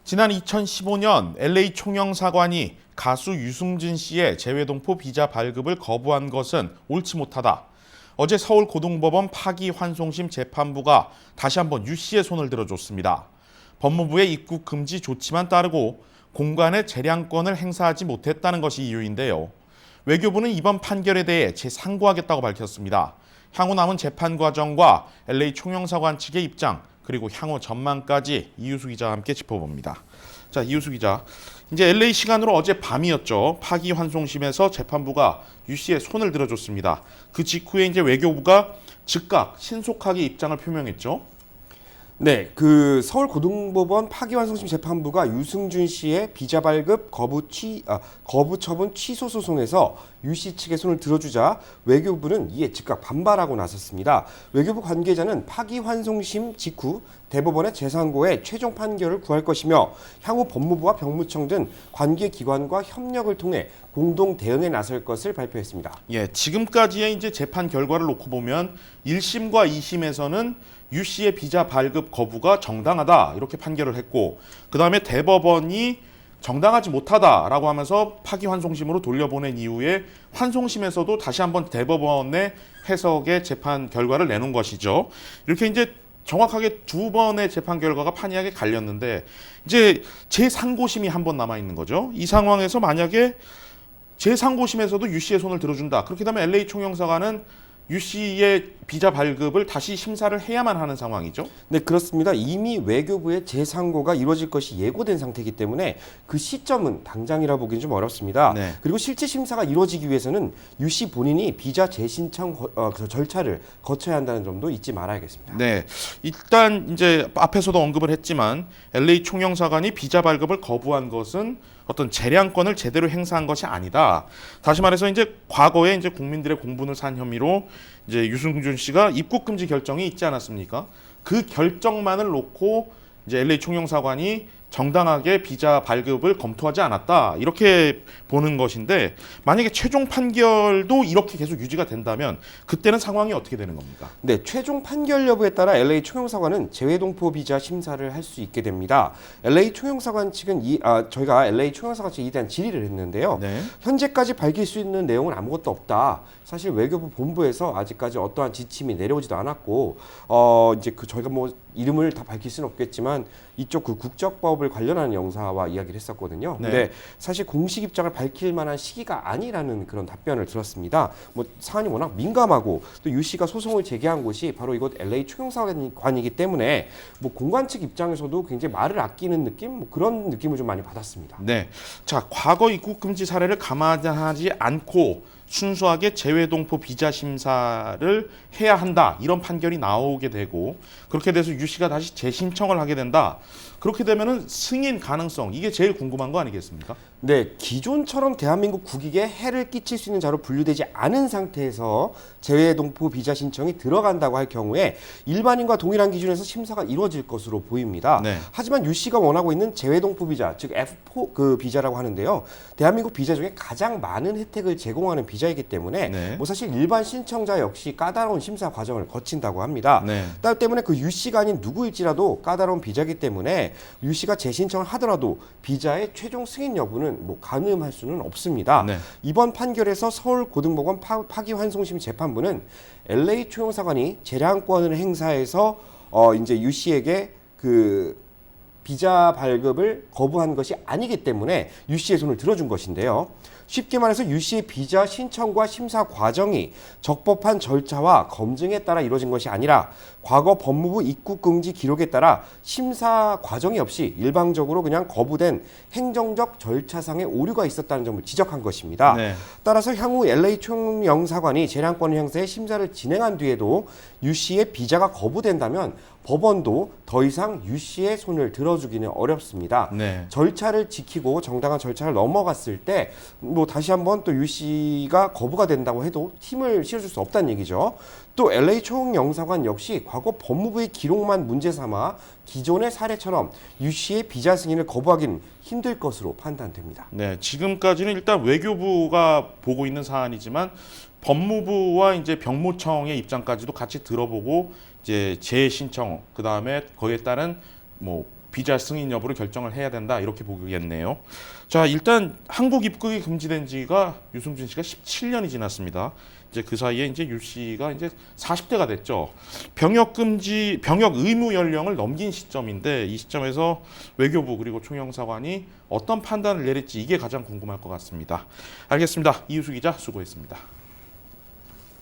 지난 2015년 LA 총영사관이 가수 유승준 씨의 재외동포 비자 발급을 거부한 것은 옳지 못하다. 어제 서울고등법원 파기환송심 재판부가 다시 한번 유 씨의 손을 들어줬습니다. 법무부의 입국 금지 조치만 따르고 공간의 재량권을 행사하지 못했다는 것이 이유인데요. 외교부는 이번 판결에 대해 재상고하겠다고 밝혔습니다. 향후 남은 재판 과정과 LA 총영사관 측의 입장, 그리고 향후 전망까지 이유수 기자와 함께 짚어봅니다. 자, 이유수 기자. 이제 LA 시간으로 어제 밤이었죠. 파기환송심에서 재판부가 유 씨의 손을 들어줬습니다. 그 직후에 이제 외교부가 즉각 신속하게 입장을 표명했죠. 네, 그 서울고등법원 파기환송심 재판부가 유승준 씨의 비자 발급 거부 처분 취소 소송에서 유 씨 측의 손을 들어주자 외교부는 이에 즉각 반발하고 나섰습니다. 외교부 관계자는 파기환송심 직후 대법원의 재상고에 최종 판결을 구할 것이며 향후 법무부와 병무청 등 관계 기관과 협력을 통해 공동 대응에 나설 것을 발표했습니다. 예, 지금까지의 이제 재판 결과를 놓고 보면 1심과 2심에서는 유 씨의 비자 발급 거부가 정당하다 이렇게 판결을 했고, 그다음에 대법원이 정당하지 못하다라고 하면서 파기환송심으로 돌려보낸 이후에 환송심에서도 다시 한번 대법원의 해석의 재판 결과를 내놓은 것이죠. 이렇게 이제 정확하게 두 번의 재판 결과가 판이하게 갈렸는데 이제 제3고심이 한 번 남아 있는 거죠. 이 상황에서 만약에 제3고심에서도 유 씨의 손을 들어준다. 그렇게 되면 LA 총영사관은 유 씨의 비자 발급을 다시 심사를 해야만 하는 상황이죠. 네, 그렇습니다. 이미 외교부의 재상고가 이루어질 것이 예고된 상태이기 때문에 그 시점은 당장이라 보기는 좀 어렵습니다. 네. 그리고 실제 심사가 이루어지기 위해서는 유 씨 본인이 비자 재신청 절차를 거쳐야 한다는 점도 잊지 말아야겠습니다. 네, 일단 이제 앞에서도 언급을 했지만 LA 총영사관이 비자 발급을 거부한 것은 어떤 재량권을 제대로 행사한 것이 아니다. 다시 말해서 이제 과거에 이제 국민들의 공분을 산 혐의로 이제 유승준 씨가 입국 금지 결정이 있지 않았습니까? 그 결정만을 놓고 이제 LA 총영사관이 정당하게 비자 발급을 검토하지 않았다 이렇게 보는 것인데, 만약에 최종 판결도 이렇게 계속 유지가 된다면 그때는 상황이 어떻게 되는 겁니까? 네, 최종 판결 여부에 따라 LA 총영사관은 재외동포 비자 심사를 할 수 있게 됩니다. LA 총영사관 측은 저희가 LA 총영사관 측에 대한 질의를 했는데요. 네. 현재까지 밝힐 수 있는 내용은 아무것도 없다. 사실 외교부 본부에서 아직까지 어떠한 지침이 내려오지도 않았고, 이제 저희가 뭐 이름을 다 밝힐 수는 없겠지만 이쪽 그 국적법을 관련한 영사와 이야기를 했었거든요. 네. 근데 사실 공식 입장을 밝힐 만한 시기가 아니라는 그런 답변을 들었습니다. 뭐 사안이 워낙 민감하고 또 유 씨가 소송을 제기한 곳이 바로 이곳 LA 총영사관이기 때문에 뭐 공관 측 입장에서도 굉장히 말을 아끼는 느낌, 뭐 그런 느낌을 좀 많이 받았습니다. 네. 자, 과거 입국 금지 사례를 감안하지 않고 순수하게 재외동포 비자 심사를 해야 한다 이런 판결이 나오게 되고, 그렇게 돼서 유 씨가 다시 재신청을 하게 된다. 그렇게 되면은 승인 가능성, 이게 제일 궁금한 거 아니겠습니까? 네, 기존처럼 대한민국 국익에 해를 끼칠 수 있는 자로 분류되지 않은 상태에서 재외동포 비자 신청이 들어간다고 할 경우에 일반인과 동일한 기준에서 심사가 이루어질 것으로 보입니다. 네. 하지만 유 씨가 원하고 있는 재외동포 비자, 즉 F4 그 비자라고 하는데요. 대한민국 비자 중에 가장 많은 혜택을 제공하는 비자이기 때문에 네. 뭐 사실 일반 신청자 역시 까다로운 심사 과정을 거친다고 합니다. 네. 때문에 그 유 씨가 아닌 누구일지라도 까다로운 비자이기 때문에 유 씨가 재신청을 하더라도 비자의 최종 승인 여부는 뭐 가늠할 수는 없습니다. 네. 이번 판결에서 서울고등법원 파기환송심 재판부는 LA 총영사관이 재량권을 행사해서 이제 유 씨에게 그 비자 발급을 거부한 것이 아니기 때문에 유 씨의 손을 들어준 것인데요. 쉽게 말해서 유 씨의 비자 신청과 심사 과정이 적법한 절차와 검증에 따라 이루어진 것이 아니라 과거 법무부 입국 금지 기록에 따라 심사 과정이 없이 일방적으로 그냥 거부된 행정적 절차상의 오류가 있었다는 점을 지적한 것입니다. 네. 따라서 향후 LA 총영사관이 재량권 행사의 심사를 진행한 뒤에도 유 씨의 비자가 거부된다면 법원도 더 이상 유 씨의 손을 들어주기는 어렵습니다. 네. 절차를 지키고 정당한 절차를 넘어갔을 때 뭐 다시 한번 또 유 씨가 거부가 된다고 해도 힘을 실어줄 수 없다는 얘기죠. 또 LA 총영사관 역시 과거 법무부의 기록만 문제 삼아 기존의 사례처럼 유 씨의 비자 승인을 거부하기는 힘들 것으로 판단됩니다. 네, 지금까지는 일단 외교부가 보고 있는 사안이지만 법무부와 이제 병무청의 입장까지도 같이 들어보고 이제 재신청, 그다음에 거기에 따른 뭐 비자 승인 여부를 결정을 해야 된다 이렇게 보겠네요. 자, 일단 한국 입국이 금지된 지가 유승준 씨가 17년이 지났습니다. 이제 그 사이에 이제 유 씨가 이제 40대가 됐죠. 병역 의무 연령을 넘긴 시점인데 이 시점에서 외교부 그리고 총영사관이 어떤 판단을 내릴지 이게 가장 궁금할 것 같습니다. 알겠습니다. 이유수 기자 수고했습니다.